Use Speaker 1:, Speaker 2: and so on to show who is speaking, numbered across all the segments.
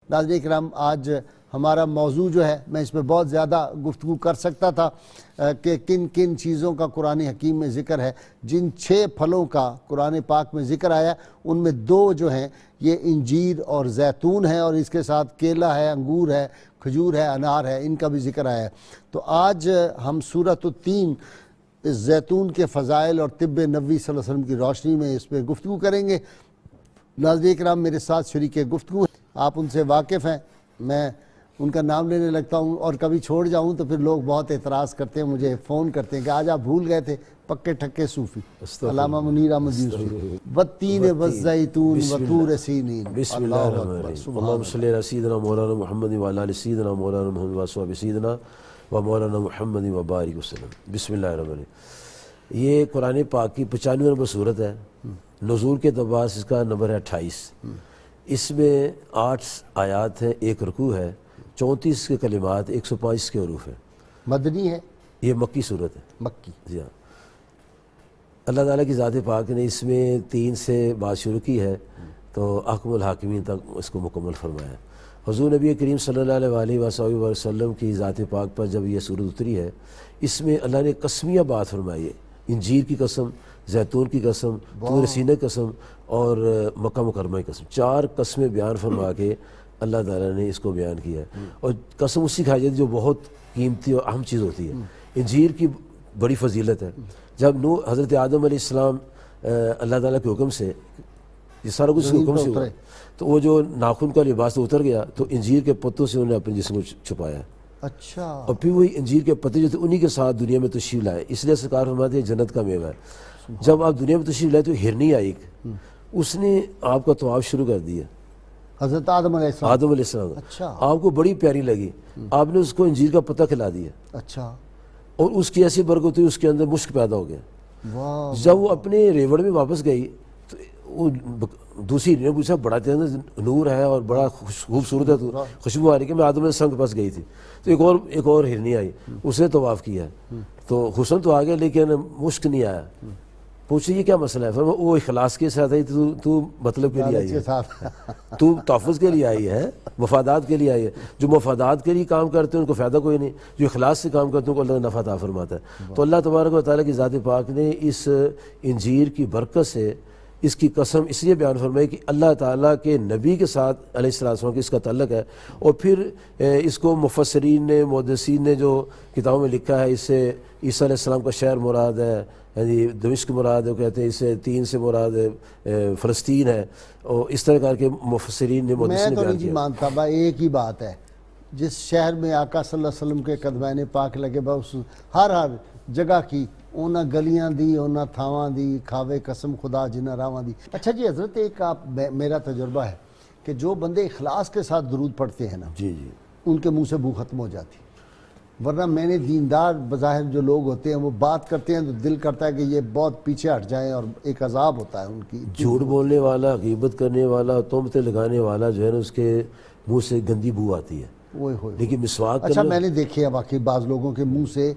Speaker 1: ناظرین کرام، آج ہمارا موضوع جو ہے، میں اس پہ بہت زیادہ گفتگو کر سکتا تھا کہ کن کن چیزوں کا قرآن حکیم میں ذکر ہے۔ جن 6 پھلوں کا قرآن پاک میں ذکر آیا ان میں 2 جو ہیں یہ انجیر اور زیتون ہیں، اور اس کے ساتھ کیلا ہے، انگور ہے، کھجور ہے، انار ہے، ان کا بھی ذکر آیا ہے۔ تو آج ہم سورۃ التین زیتون کے فضائل اور طب نبوی صلی اللہ علیہ وسلم کی روشنی میں اس پہ گفتگو کریں گے۔ ناظرین کرام، میرے ساتھ شریک گفتگو ہیں، آپ ان سے واقف ہیں، میں ان کا نام لینے لگتا ہوں اور کبھی چھوڑ جاؤں تو پھر لوگ بہت اعتراض کرتے ہیں، مجھے فون کرتے ہیں کہ آج آپ بھول گئے تھے پکے ٹھکے صوفی علامہ منیر احمد یوسفی والتین والزیتون وطور سینین۔
Speaker 2: بسم اللہ الرحمن الرحیم، اللہم صلی علی سیدنا مولانا محمد وعلی آل سیدنا مولانا محمد وصحبہ سیدنا و مولانا محمد وبارک وسلم۔ بسم اللہ الرحمن الرحیم۔ یہ قرآن پاک کی 95 نمبر صورت ہے، نزول کے اعتبار اس کا نمبر ہے 28۔ اس میں 8 آیات ہیں، 1 رکوع ہے، 34 کے کلمات، 105 کے حروف ہیں۔
Speaker 1: مدنی ہے،
Speaker 2: یہ مکی صورت ہے،
Speaker 1: مکی۔
Speaker 2: جی ہاں۔ اللہ تعالیٰ کی ذات پاک نے اس میں 3 سے بات شروع کی ہے تو احکم الحاکمین تک اس کو مکمل فرمایا ہے۔ حضور نبی کریم صلی اللہ علیہ وسلم کی ذات پاک پر جب یہ صورت اتری ہے، اس میں اللہ نے قسمیہ بات فرمائی ہے، انجیر کی قسم، زیتون کی قسم، طور سینہ کی قسم اور مکہ مکرمہ کی قسم، 4 قسمیں بیان فرما کے اللہ تعالیٰ نے اس کو بیان کیا ہے۔ اور قسم اسی کھائی جاتی ہے جو بہت قیمتی اور اہم چیز ہوتی ہے۔ انجیر کی بڑی فضیلت ہے۔ جب حضرت آدم علیہ السلام اللہ تعالیٰ کے حکم سے، یہ سارا کچھ حکم سے ہوا، تو وہ جو ناخن کا لباس اتر گیا تو انجیر کے پتوں سے انہوں نے اپنے جسم کو چھپایا۔
Speaker 1: اچھا۔
Speaker 2: اور پھر وہی انجیر کے پتے جو تھے انہی کے ساتھ دنیا میں تشریف لائے، اس لیے سرکار فرماتے ہیں جنت کا میوہ ہے۔ جب آپ دنیا میں تشریف لائے تو ہرنی آئی، اس نے آپ کا طواف شروع کر دیا،
Speaker 1: حضرت آدم علیہ السلام۔
Speaker 2: آدم علیہ السلام۔
Speaker 1: اچھا۔
Speaker 2: آپ کو بڑی پیاری لگی، آپ نے اس کو انجیر کا پتہ کھلا دیا،
Speaker 1: اچھا۔
Speaker 2: اور اس کی ایسی برکت ہوئی، اس کے اندر مشک پیدا ہو گیا۔
Speaker 1: واہ۔
Speaker 2: جب وہ اپنے ریوڑ میں واپس گئی تو وہ دوسری نے پوچھا بڑا تیرے اندر نور ہے اور بڑا خوبصورت ہے، تو خوشبو آ رہی کہ میں آدم علیہ السلام کے پاس گئی تھی، تو ایک اور ہرنی آئی، اس نے طواف کیا، تو حسن تو آ گیا لیکن مشک نہیں آیا۔ پوچھے یہ کیا مسئلہ ہے؟ فرمایا وہ اخلاص کے ساتھ آئی، تو مطلب کے لیے آئی ہے، تو تحفظ کے لیے آئی ہے، مفادات کے لیے آئی ہے۔ جو مفادات کے لیے کام کرتے ہیں ان کو فائدہ کوئی نہیں، جو اخلاص سے کام کرتے ہیں ان کو اللہ نفع عطا فرماتا ہے۔ تو اللہ تبارک و تعالیٰ کی ذات پاک نے اس انجیر کی برکت سے اس کی قسم اس لیے بیان فرمائی کہ اللہ تعالیٰ کے نبی کے ساتھ علیہ السلام کی اس کا تعلق ہے۔ اور پھر اس کو مفسرین نے، محدثین نے جو کتابوں میں لکھا ہے، اس سے عیسیٰ علیہ السلام کا شہر مراد ہے، یعنی دمشق مراد ہے، کہتے ہیں اس سے 3 سے مراد فلسطین ہے، اور اس طرح کر کے مفسرین نے، محدثین نے بیان کیا۔
Speaker 1: میں تو نہیں مانتا، بھائی ایک ہی بات ہے، جس شہر میں آقا صلی اللہ علیہ وسلم کے قدمین پاک لگے، بس ہر جگہ کی اونا گلیاں دی، اونا تھاواں دی، کھاوے قسم خدا جنہ راواں دی۔ اچھا جی حضرت، ایک میرا تجربہ ہے کہ جو بندے اخلاص کے ساتھ درود پڑھتے ہیں نا،
Speaker 2: جی جی،
Speaker 1: ان کے منہ سے بو ختم ہو جاتی، ورنہ میں نے دیندار بظاہر جو لوگ ہوتے ہیں وہ بات کرتے ہیں تو دل کرتا ہے کہ یہ بہت پیچھے ہٹ جائیں، اور ایک عذاب ہوتا ہے ان کی۔
Speaker 2: جھوٹ بولنے والا، غیبت کرنے والا، تہمتیں لگانے والا جو ہے نا، اس کے منہ سے گندی بو آتی ہے، لیکن مسواک
Speaker 1: اچھا میں نے دیکھے ہیں واقعی بعض لوگوں کے منہ سے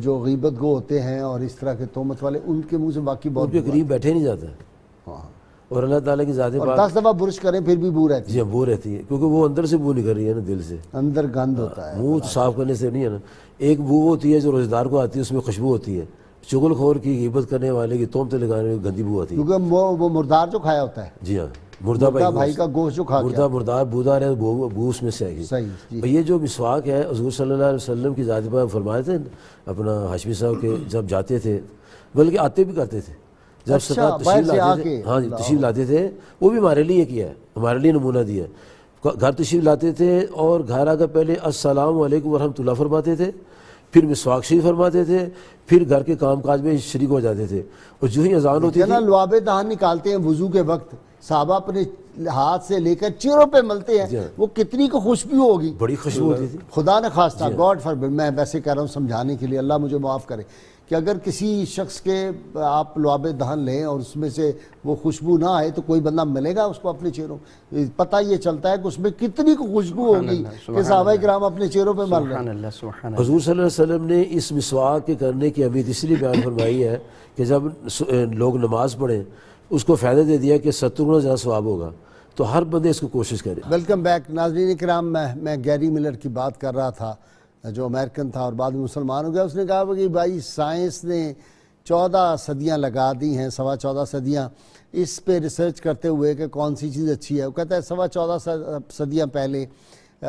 Speaker 1: جو غیبت گو ہوتے ہیں اور اس طرح کے تہمت والے، ان کے منہ سے واقعی بہت،
Speaker 2: ان کے قریب بیٹھے نہیں جاتا ہے۔
Speaker 1: ہاں،
Speaker 2: اور اللہ تعالیٰ کی ذات
Speaker 1: اور
Speaker 2: پاک
Speaker 1: 10 دفعہ برش کریں پھر بھی بو رہتی
Speaker 2: جی بو رہتی ہے، کیونکہ وہ اندر سے بو نکل رہی ہے نا، دل سے،
Speaker 1: اندر گند ہوتا ہے۔
Speaker 2: منہ صاف کرنے سے نہیں ہے نا۔ ایک بو ہوتی ہے جو روزے دار کو آتی ہے، اس میں خوشبو ہوتی ہے، چغل خور کی، غیبت کرنے والے کی، تہمتیں لگانے کی گندی بو آتی ہے،
Speaker 1: کیونکہ وہ مردار جو کھایا ہوتا ہے،
Speaker 2: جی ہاں، مردہ
Speaker 1: بھائی کا گوشت جو کھا گیا،
Speaker 2: مردار بودار ہے، بو اس میں سے آئے گی۔
Speaker 1: صحیح جی۔
Speaker 2: یہ جو مسواک ہے، حضور صلی اللہ علیہ وسلم کی ذات پاک فرمائے تھے اپنا ہاشمی صاحب کے، جب جاتے تھے بلکہ آتے بھی کرتے تھے، جب سرکار تشریف لاتے تھے، ہاں جی تشریف لاتے تھے، وہ بھی ہمارے لیے کیا ہے، ہمارے لیے نمونہ دیا ہے۔ گھر تشریف لاتے تھے اور گھر آ کر پہلے السلام علیکم ورحمۃ اللہ فرماتے تھے، پھر مسواک شریف فرماتے تھے، پھر گھر کے کام کاج میں شریک ہو جاتے تھے، اور جو ہی اذان ہوتی تھی،
Speaker 1: لعاب دہن نکالتے ہیں وضو کے وقت، صحابہ اپنے ہاتھ سے لے کر چہروں پہ ملتے ہیں، وہ کتنی کو خوشبو ہوگی،
Speaker 2: بڑی خوشبو ہوتی تھی۔
Speaker 1: خدا نے خواستہ، گاڈ فاربڈ، میں ویسے کہہ رہا ہوں سمجھانے کے لیے، اللہ مجھے معاف کرے، کہ اگر کسی شخص کے آپ لعاب دہن لیں اور اس میں سے وہ خوشبو نہ آئے تو کوئی بندہ ملے گا اس کو اپنے چہروں، پتہ یہ چلتا ہے کہ اس میں کتنی کو خوشبو ہوگی کہ صحابہ کرام اپنے چہروں پہ مل رہے ہیں۔
Speaker 2: حضور صلی اللہ علیہ وسلم نے اس مسواک کے کرنے کی اہمیت اس لیے بیان فرمائی ہے کہ جب لوگ نماز پڑھیں اس کو فائدہ دے دیا کہ 70 گنا زیادہ ثواب ہوگا، تو ہر بندے اس کو کوشش کرے.
Speaker 1: ویلکم بیک ناظرین کرام. میں گیری ملر کی بات کر رہا تھا جو امریکن تھا اور بعد میں مسلمان ہو گیا. اس نے کہا کہ بھائی سائنس نے 14 صدیاں لگا دی ہیں, 14.25 صدیاں اس پہ ریسرچ کرتے ہوئے کہ کون سی چیز اچھی ہے. وہ کہتا ہے 14.25 صدیاں پہلے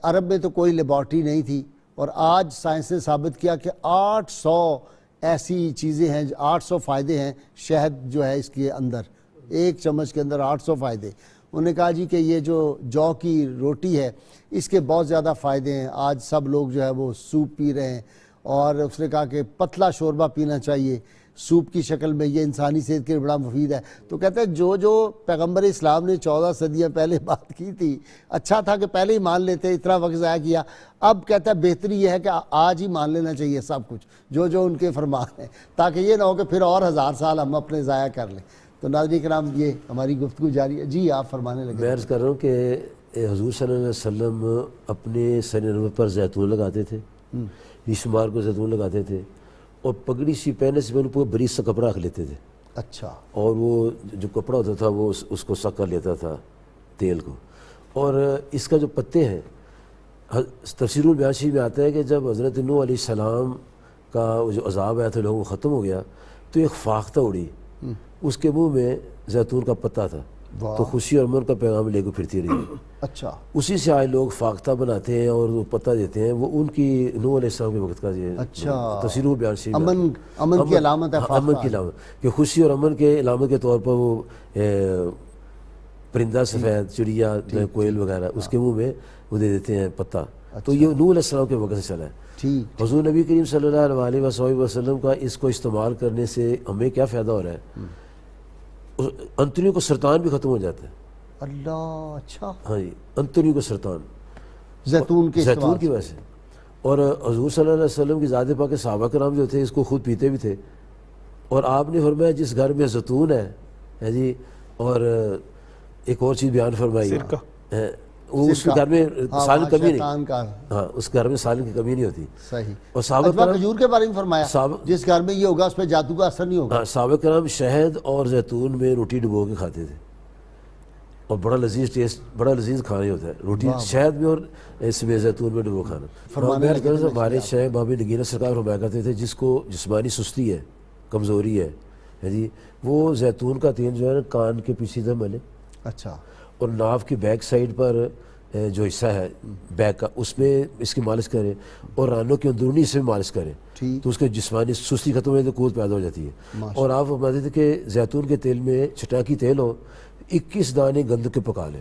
Speaker 1: عرب میں تو کوئی لیبارٹری نہیں تھی, اور آج سائنس نے ثابت کیا کہ 800 ایسی چیزیں ہیں, 800 فائدے ہیں شہد جو ہے اس کے اندر, ایک چمچ کے اندر 800 فائدے. انہوں نے کہا جی کہ یہ جو کی روٹی ہے اس کے بہت زیادہ فائدے ہیں. آج سب لوگ جو ہے وہ سوپ پی رہے ہیں, اور اس نے کہا کہ پتلا شوربہ پینا چاہیے سوپ کی شکل میں, یہ انسانی صحت کے لیے بڑا مفید ہے. تو کہتے ہیں جو پیغمبر اسلام نے 14 صدیاں پہلے بات کی تھی, اچھا تھا کہ پہلے ہی مان لیتے, اتنا وقت ضائع کیا. اب کہتا ہے بہتری یہ ہے کہ آج ہی مان لینا چاہیے سب کچھ جو ان کے فرمان ہیں, تاکہ یہ نہ ہو کہ پھر اور 1000 سال ہم اپنے ضائع کر لیں. تو ناظرین کرام یہ ہماری گفتگو جاری ہے. جی آپ فرمانے لگے.
Speaker 2: میں عرض کر رہا ہوں کہ حضور صلی اللہ علیہ وسلم اپنے سر نبوت پر زیتون لگاتے تھے, شمار کو زیتون لگاتے تھے, اور پگڑی سی پہننے سے پہلے پورا بریز سا کپڑا رکھ لیتے تھے.
Speaker 1: اچھا.
Speaker 2: اور وہ جو کپڑا ہوتا تھا وہ اس کو سک کر لیتا تھا تیل کو. اور اس کا جو پتے ہیں, تفسیر البیان شریف میں آتا ہے کہ جب حضرت نوح علیہ السلام کا جو عذاب آیا تھا لوگوں کو ختم ہو گیا, تو ایک فاختہ اڑی, اس کے منہ میں زیتون کا پتا تھا, تو خوشی اور امن کا پیغام لے کے پھرتی رہی.
Speaker 1: اچھا.
Speaker 2: اسی سے آج لوگ فاختہ بناتے ہیں اور وہ پتہ دیتے ہیں, وہ ان کی نوح علیہ السلام کے وقت کا یہ تفسیر البیان شریف,
Speaker 1: امن کی علامت ہے,
Speaker 2: امن کی علامت, کہ خوشی اور امن کے علامت کے طور پر وہ پرندہ سفید, چڑیا, کوئل وغیرہ, اس کے منہ میں وہ دے دیتے ہیں پتہ. تو یہ نوح علیہ السلام کے وقت سے چلا ہے. حضور نبی کریم صلی اللہ علیہ وسلم کا اس کو استعمال کرنے سے ہمیں کیا فائدہ ہو رہا ہے؟ انتڑیوں کو سرطان بھی ختم ہو جاتا ہے.
Speaker 1: اللہ. اچھا.
Speaker 2: ہاں جی, انتڑیوں کو سرطان
Speaker 1: زیتون
Speaker 2: کی وجہ سے. اور حضور صلی اللہ علیہ وسلم کی ذات پاک کے صحابہ کرام جو تھے اس کو خود پیتے بھی تھے. اور آپ نے فرمایا جس گھر میں زیتون ہے جی, اور ایک اور چیز بیان فرمائی, اس گھر میں سالن کی کمی نہیں, ہاں اس گھر میں سالن کی کمی نہیں ہوتی.
Speaker 1: صحیح.
Speaker 2: اور صحابہ کرام
Speaker 1: کھجور کے بارے میں فرمایا جس گھر میں یہ ہوگا اس پہ جادو کا اثر نہیں ہوگا.
Speaker 2: صحابہ کرام شہد اور زیتون میں روٹی ڈبو کے کھاتے تھے, اور بڑا لذیذ ٹیسٹ, بڑا لذیذ کھانا ہوتا ہے روٹی شہد میں اور اس میں زیتون میں ڈبو کھانا. ہمارے شیخ بابی نگینہ سرکار فرمایا کرتے تھے جس کو جسمانی سستی ہے, کمزوری ہے جی, وہ زیتون کا تیل جو ہے نا کان کے پیچھے سے ملے.
Speaker 1: اچھا.
Speaker 2: اور ناف کی بیک سائڈ پر جو حصہ ہے بیک کا, اس میں اس کی مالش کرے, اور رانوں کے اندرونی حصے میں مالش کرے, تو اس کے جسمانی سستی ختم ہو جاتی ہے, قوت پیدا ہو جاتی ہے. اور آپ فرماتے تھے کہ زیتون کے تیل میں چٹاکی تیل ہو, 21 دانے گندم کے پکا لیں,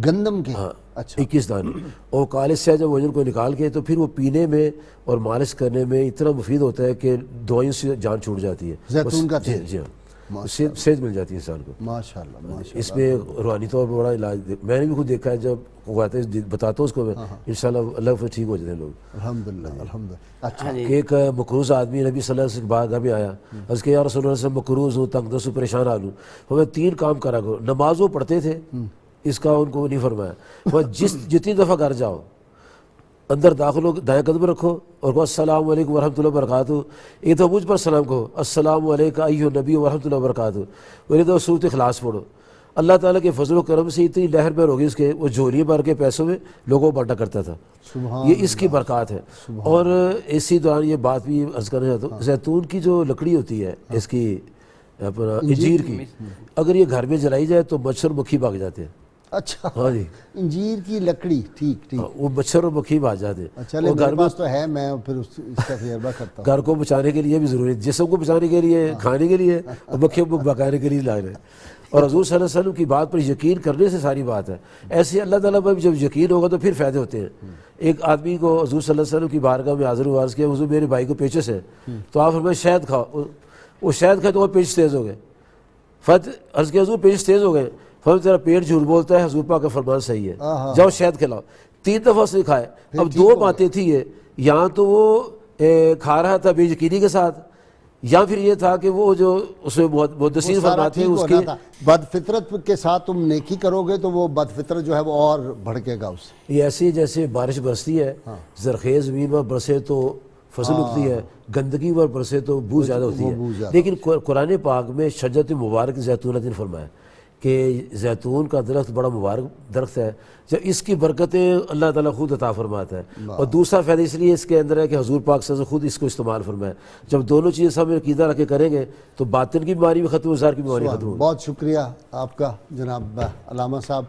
Speaker 1: گندم کے.
Speaker 2: ہاں 21 دانے, اور کالے سے جب وزن کو نکال کے تو پھر وہ پینے میں اور مالش کرنے میں اتنا مفید ہوتا ہے کہ دوائیوں سے جان چھوٹ جاتی ہے.
Speaker 1: زیتون کا تیل.
Speaker 2: جی ہاں, صحت مل جاتی ہے انسان کو.
Speaker 1: ماشاءاللہ.
Speaker 2: اس میں روحانی طور پر بڑا علاج میں نے بھی خود دیکھا ہے, جب بتاتا ہوں اس کو میں, انشاءاللہ اللہ سے ٹھیک ہو جاتے ہیں لوگ
Speaker 1: الحمدللہ. الحمدللہ. اچھا.
Speaker 2: ایک مقروض آدمی نبی صلی اللہ علیہ وسلم کے گھر میں آیا, اس کے یا رسول اللہ سے مقروض ہوں, تنگ دست ہوں, پریشان آ لوں, ہمیں 3 کام کرا کرو. نماز وہ پڑھتے تھے, اس کا ان کو نہیں فرمایا. وہ جتنی دفعہ گھر جاؤ, اندر داخل ہو, دائیں قدم رکھو اور کہو السلام علیکم ورحمۃ اللہ وبرکاتہ. ایک تو مجھ پر سلام کہو, السلام علیکم ایھا نبی ورحمۃ اللہ وبرکاتہ. اور ایک تو سورۃ اخلاص پڑھو. اللہ تعالیٰ کے فضل و کرم سے اتنی لہر بہر ہوگی اس کے, وہ جھولیاں بھر کے پیسوں میں لوگوں کو بانٹا کرتا تھا. یہ اس کی برکات ہے. اور اسی دوران یہ بات بھی عرض کرنا چاہتا ہوں, زیتون کی جو لکڑی ہوتی ہے اس کی اپنا انجیر کی, اگر یہ گھر میں جلائی جائے تو مچھر مکھی بھاگ جاتے ہیں.
Speaker 1: اچھا.
Speaker 2: ہاں جی,
Speaker 1: انجیر کی لکڑی. ٹھیک.
Speaker 2: وہ مچھر اور مکھی بھاگ جاتے ہیں.
Speaker 1: اچھا, میرے پاس تو ہے, میں پھر اس کا تجربہ کرتا ہوں.
Speaker 2: گھر کو بچانے کے لیے بھی ضروری ہے, جسم کو بچانے کے لیے, کھانے کے لیے, اور مکھیوں کو بھگانے کے لیے لا رہے ہیں. اور حضور صلی اللہ علیہ وسلم کی بات پر یقین کرنے سے ساری بات ہے. ایسے اللہ تعالیٰ پر جب یقین ہوگا تو پھر فائدے ہوتے ہیں. ایک آدمی کو حضور صلی اللہ علیہ وسلم کی بارگاہ میں حاضر عرض کیا, حضور میرے بھائی کو پیچس ہے, تو آپ فرمائے شہد کھاؤ. وہ شہد کھائے تو وہ پیچس تیز ہو گئے. عرض کیا حضور پیچس تیز ہو گئے. فرمایا تیرا پیٹ جھوٹ بولتا ہے, حضور پاک کا فرمان صحیح ہے, جاؤ شہد کھلاؤ. 3 دفعہ اس نے کھائے. اب 2 باتیں تھیں یہ, یہاں تو وہ کھا رہا تھا بے یقینی کے ساتھ, یا پھر یہ تھا کہ وہ جو اس میں محدثین فرماتے ہیں اس کی
Speaker 1: بد فطرت کے ساتھ تم نیکی کرو گے تو وہ بد فطرت جو ہے وہ اور بھڑکے گا اس سے.
Speaker 2: یہ ایسی جیسے بارش برستی ہے, زرخیز زمین پر برسے تو فصل اگتی ہے, گندگی پر برسے تو بو زیادہ ہوتی ہے. لیکن قرآن پاک میں شجرۃ مبارک زیتونۃ فرمایا کہ زیتون کا درخت بڑا مبارک درخت ہے، جب اس کی برکتیں اللہ تعالیٰ خود عطا فرماتا ہے، اور دوسرا فائدہ اس لیے اس کے اندر ہے کہ حضور پاک صلی اللہ علیہ وسلم خود اس کو استعمال فرمائے۔ جب دونوں چیزیں سامنے عقیدہ رکھ کے کریں گے تو باطن کی بیماری بھی ختم ہو، ظاہر کی بیماری ختم ہو۔
Speaker 1: بہت شکریہ آپ کا جناب علامہ صاحب۔